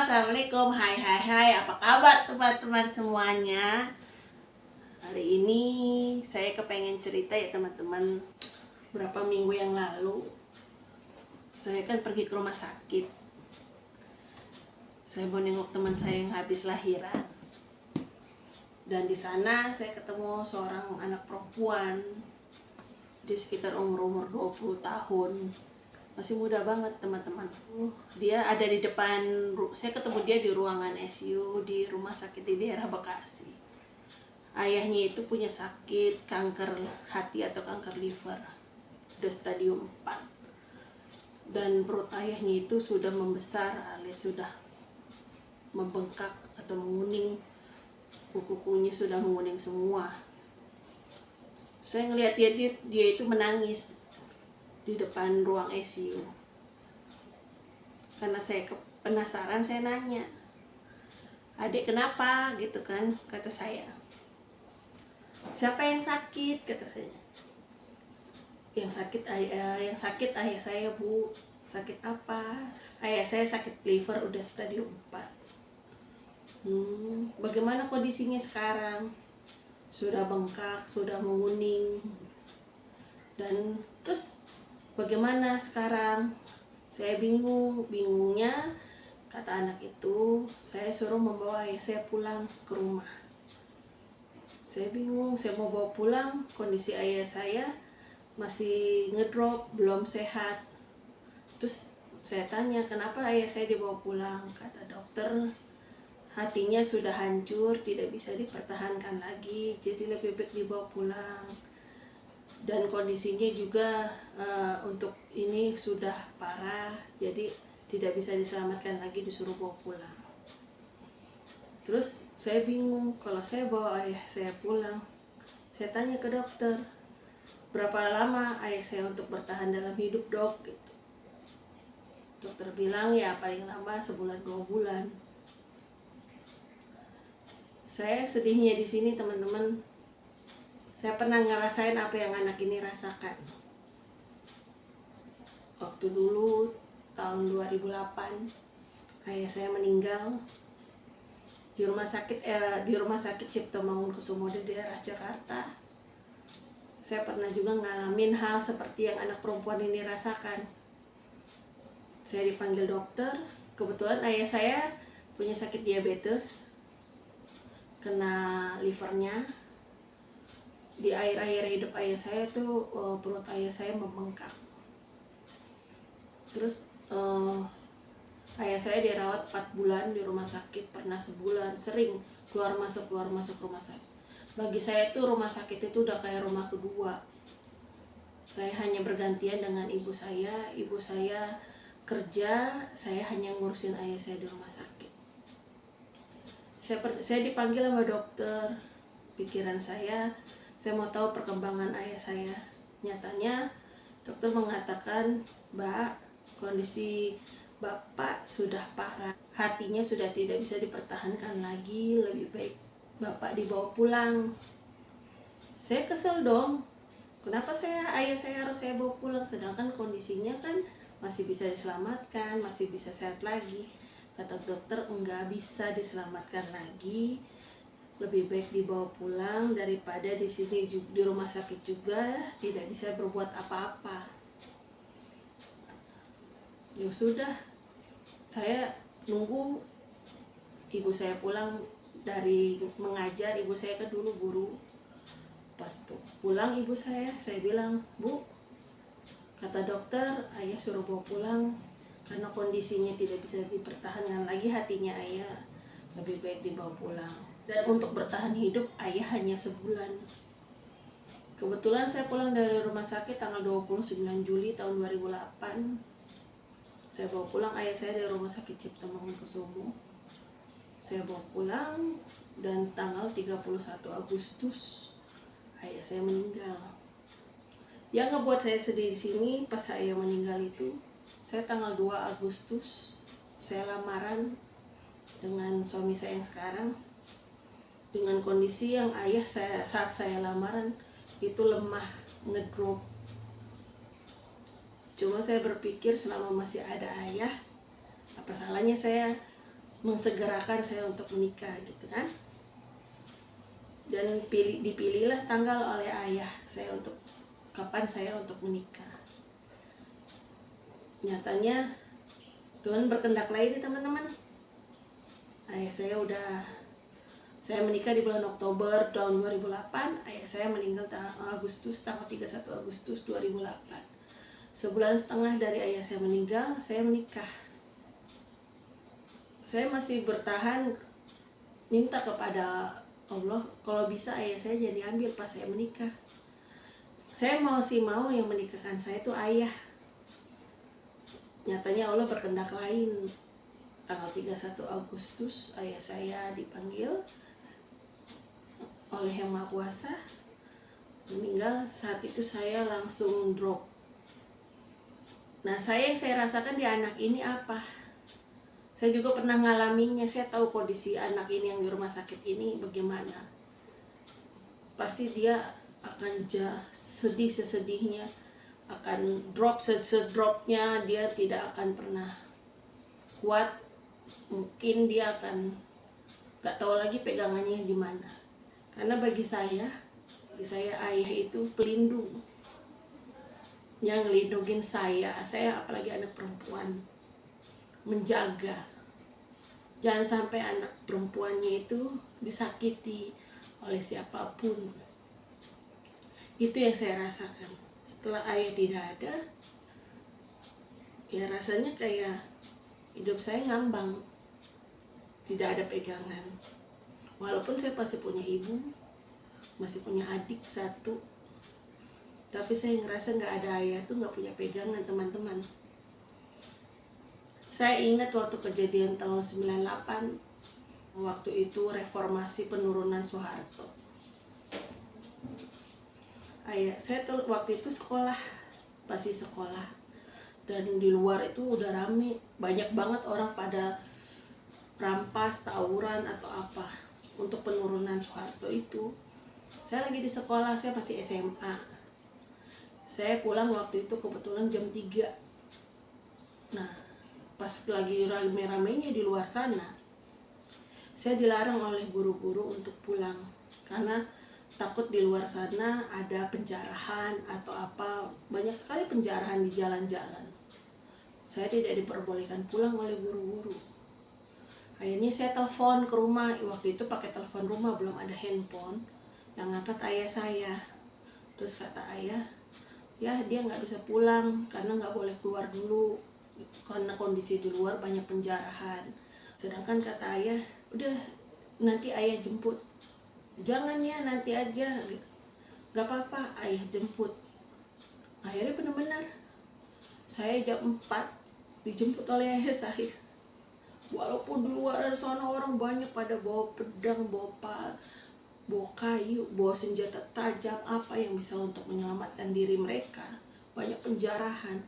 Assalamualaikum. Hai, apa kabar teman-teman semuanya? Hari ini saya kepengen cerita ya teman-teman. Berapa minggu yang lalu saya kan pergi ke rumah sakit. Saya mau nengok teman saya yang habis lahiran. Dan di sana saya ketemu seorang anak perempuan. Dia sekitar umur 20 tahun. Masih muda banget teman-teman. Dia ada di depan, saya ketemu dia di ruangan ICU di rumah sakit di daerah Bekasi. Ayahnya itu punya sakit kanker hati atau kanker liver, udah stadium 4. Dan perut ayahnya itu sudah membesar alias sudah membengkak atau menguning, kuku-kukunya sudah menguning semua. Saya ngelihat dia itu menangis di depan ruang ICU. Karena saya penasaran, saya nanya, "Adik kenapa?" gitu kan, kata saya. "Siapa yang sakit?" kata saya. Yang sakit ayah saya, Bu." "Sakit apa?" "Ayah saya sakit liver, udah stadium 4. Bagaimana kondisinya sekarang?" "Sudah bengkak, sudah menguning." "Dan terus bagaimana sekarang?" Saya bingungnya, kata anak itu, saya suruh membawa ayah saya pulang ke rumah. Saya bingung, saya mau bawa pulang, kondisi ayah saya masih ngedrop, belum sehat. Terus saya tanya, "Kenapa ayah saya dibawa pulang?" Kata dokter, "Hatinya sudah hancur, tidak bisa dipertahankan lagi, jadi lebih baik dibawa pulang. Dan kondisinya juga untuk ini sudah parah, jadi tidak bisa diselamatkan lagi, disuruh bawa pulang." Terus saya bingung, kalau saya bawa ayah saya pulang, saya tanya ke dokter, "Berapa lama ayah saya untuk bertahan dalam hidup, Dok?" gitu. Dokter bilang ya paling lama sebulan 2 bulan. Saya sedihnya di sini teman-teman. Saya pernah ngerasain apa yang anak ini rasakan. Waktu dulu tahun 2008 ayah saya meninggal di rumah sakit Cipto Mangunkusumo di daerah Jakarta. Saya pernah juga ngalamin hal seperti yang anak perempuan ini rasakan. Saya dipanggil dokter, kebetulan ayah saya punya sakit diabetes, kena livernya. Di akhir-akhir hidup ayah saya tuh perut ayah saya membengkak. Terus ayah saya dirawat 4 bulan di rumah sakit, pernah sebulan, sering keluar masuk rumah sakit. Bagi saya itu rumah sakit itu udah kayak rumah kedua. Saya hanya bergantian dengan ibu saya kerja, saya hanya ngurusin ayah saya di rumah sakit. Saya dipanggil sama dokter, pikiran saya mau tahu perkembangan ayah saya. Nyatanya dokter mengatakan, "Mbak, kondisi Bapak sudah parah, hatinya sudah tidak bisa dipertahankan lagi, lebih baik Bapak dibawa pulang." Saya kesel dong, kenapa ayah saya harus saya bawa pulang, sedangkan kondisinya kan masih bisa diselamatkan, masih bisa sehat lagi. Kata dokter, enggak bisa diselamatkan lagi, lebih baik dibawa pulang daripada di sini di rumah sakit juga tidak bisa berbuat apa-apa. Ya sudah, saya nunggu ibu saya pulang dari mengajar. Ibu saya kan dulu guru. Pas pulang ibu saya bilang, "Bu, kata dokter ayah suruh bawa pulang karena kondisinya tidak bisa dipertahankan lagi hatinya ayah, lebih baik dibawa pulang. Dan untuk bertahan hidup ayah hanya sebulan." Kebetulan saya pulang dari rumah sakit tanggal 29 Juli tahun 2008. Saya bawa pulang ayah saya dari rumah sakit Cipto Mangunkusumo. Saya bawa pulang dan tanggal 31 Agustus ayah saya meninggal. Yang ngebuat saya sedih di sini pas ayah meninggal itu, saya tanggal 2 Agustus saya lamaran dengan suami saya yang sekarang. Dengan kondisi yang ayah saya saat saya lamaran itu lemah, ngedrop. Cuma saya berpikir selama masih ada ayah, apa salahnya saya mengsegerakan saya untuk menikah gitu kan. Dan dipilihlah tanggal oleh ayah saya untuk kapan saya untuk menikah. Nyatanya Tuhan berkehendak lain teman-teman. Ayah saya menikah di bulan Oktober tahun 2008. Ayah saya meninggal tanggal 31 Agustus 2008. Sebulan setengah dari ayah saya meninggal, saya menikah. Saya masih bertahan minta kepada Allah kalau bisa ayah saya jadi ambil pas saya menikah. Saya mau yang menikahkan saya itu ayah. Nyatanya Allah berkehendak lain. Tanggal 31 Agustus ayah saya dipanggil oleh Yang Maha Kuasa, meninggal. Saat itu saya langsung drop. Nah, yang saya rasakan di anak ini apa? Saya juga pernah ngalaminya. Saya tahu kondisi anak ini yang di rumah sakit ini bagaimana. Pasti dia akan sedih sesedihnya, akan drop sedropnya, dia tidak akan pernah kuat. Mungkin dia akan gak tahu lagi pegangannya di mana. Karena bagi saya ayah itu pelindung yang ngelindungin saya apalagi anak perempuan, menjaga jangan sampai anak perempuannya itu disakiti oleh siapapun. Itu yang saya rasakan. Setelah ayah tidak ada, ya rasanya kayak hidup saya ngambang, tidak ada pegangan. Walaupun saya masih punya ibu, masih punya adik satu, tapi saya ngerasa nggak ada ayah tuh nggak punya pegangan teman-teman. Saya ingat waktu kejadian tahun 98, waktu itu reformasi penurunan Soeharto. Saya tuh waktu itu masih sekolah, dan di luar itu udah rame, banyak banget orang pada rampas, tawuran atau apa untuk penurunan Soeharto itu. Saya lagi di sekolah, saya masih SMA. Saya pulang waktu itu kebetulan jam 3. Nah, pas lagi rame-ramenya di luar sana, saya dilarang oleh guru-guru untuk pulang karena takut di luar sana ada penjarahan atau apa. Banyak sekali penjarahan di jalan-jalan. Saya tidak diperbolehkan pulang oleh guru-guru. Akhirnya saya telepon ke rumah. Waktu itu pakai telepon rumah, belum ada handphone. Yang ngangkat ayah saya. Terus kata ayah, ya dia nggak bisa pulang karena nggak boleh keluar dulu karena kondisi di luar banyak penjarahan. Sedangkan kata ayah, udah nanti ayah jemput. Jangan ya, nanti aja gitu. Gak apa-apa, ayah jemput. Akhirnya benar-benar saya jam 4 dijemput oleh ayah saya. Walaupun di luar sana orang banyak pada bawa pedang, bawa kayu, bawa senjata tajam, apa yang bisa untuk menyelamatkan diri mereka. Banyak penjarahan.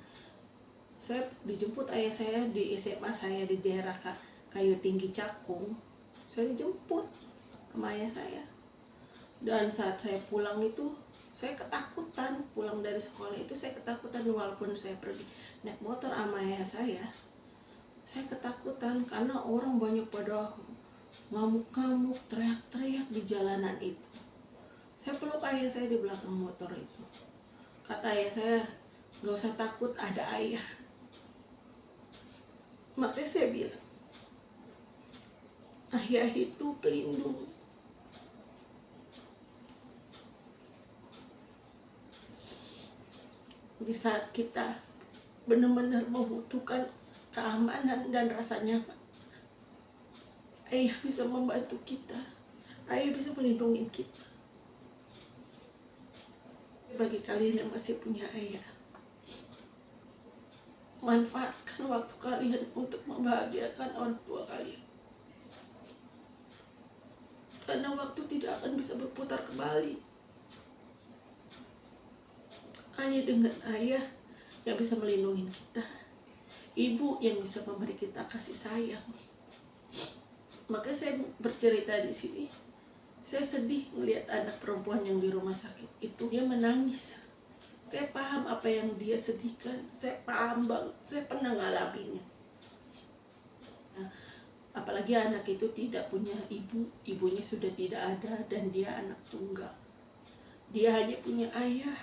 Saya dijemput ayah saya di SMA saya di daerah Kayu Tinggi Cakung. Saya dijemput sama ayah saya. Dan saat saya pulang itu, saya ketakutan. Pulang dari sekolah itu saya ketakutan. Walaupun saya pergi naik motor sama ayah saya ketakutan karena orang banyak pada ngamuk-ngamuk, teriak-teriak di jalanan itu. Saya peluk ayah saya di belakang motor itu. Kata ayah saya, gak usah takut, ada ayah. Makanya saya bilang, ayah itu pelindung. Di saat kita benar-benar membutuhkan keamanan dan rasa nyaman, ayah bisa membantu kita. Ayah bisa melindungi kita. Bagi kalian yang masih punya ayah, manfaatkan waktu kalian untuk membahagiakan orang tua kalian. Karena waktu tidak akan bisa berputar kembali. Hanya dengan ayah yang bisa melindungi kita, ibu yang bisa memberi kita kasih sayang. Makanya saya bercerita di sini. Saya sedih melihat anak perempuan yang di rumah sakit itu, dia menangis. Saya paham apa yang dia sedihkan. Saya paham banget. Saya pernah ngalaminnya. Nah, Apalagi anak itu tidak punya ibu, ibunya sudah tidak ada, dan dia anak tunggal. Dia hanya punya ayah.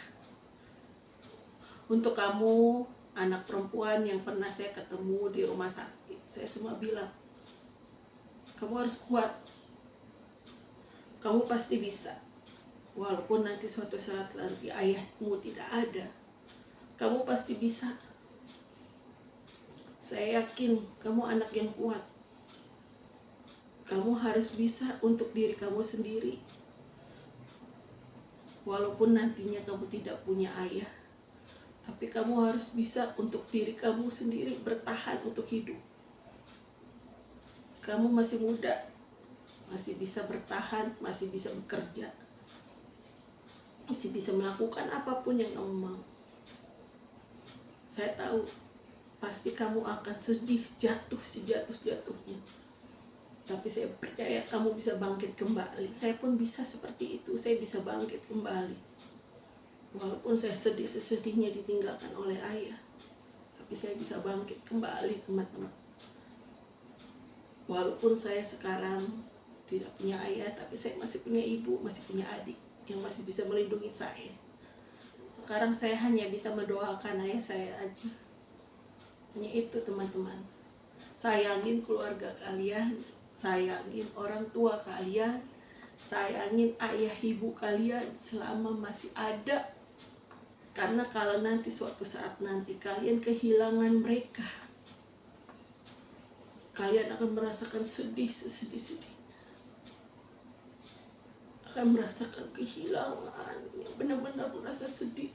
Untuk kamu, anak perempuan yang pernah saya ketemu di rumah sakit, saya semua bilang, kamu harus kuat. Kamu pasti bisa. Walaupun nanti suatu saat nanti ayahmu tidak ada, kamu pasti bisa. Saya yakin kamu anak yang kuat. Kamu harus bisa untuk diri kamu sendiri. Walaupun nantinya kamu tidak punya ayah, tapi kamu harus bisa untuk diri kamu sendiri bertahan untuk hidup. Kamu masih muda, masih bisa bertahan, masih bisa bekerja, masih bisa melakukan apapun yang kamu mau. Saya tahu pasti kamu akan sedih, jatuh sejatuh-jatuhnya. Tapi saya percaya kamu bisa bangkit kembali. Saya pun bisa seperti itu, saya bisa bangkit kembali. Walaupun saya sedih sesedihnya ditinggalkan oleh ayah, tapi saya bisa bangkit kembali, teman-teman. Walaupun saya sekarang tidak punya ayah, tapi saya masih punya ibu, masih punya adik yang masih bisa melindungi saya. Sekarang saya hanya bisa mendoakan ayah saya aja. Hanya itu, teman-teman. Sayangin keluarga kalian, sayangin orang tua kalian, sayangin ayah ibu kalian selama masih ada. Karena kalau nanti suatu saat nanti kalian kehilangan mereka, kalian akan merasakan sedih, sesedih-sedih. Akan merasakan kehilangan, benar-benar merasa sedih,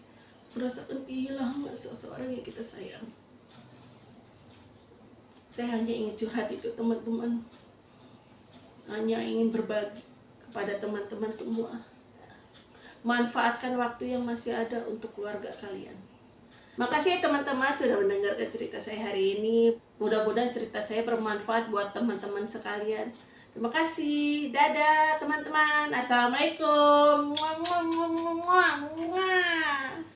merasakan kehilangan seseorang yang kita sayang. Saya hanya ingin curhat itu, teman-teman. Hanya ingin berbagi kepada teman-teman semua. Manfaatkan waktu yang masih ada untuk keluarga kalian. Makasih teman-teman sudah mendengarkan cerita saya hari ini. Mudah-mudahan cerita saya bermanfaat buat teman-teman sekalian. Terima kasih. Dadah teman-teman. Assalamualaikum.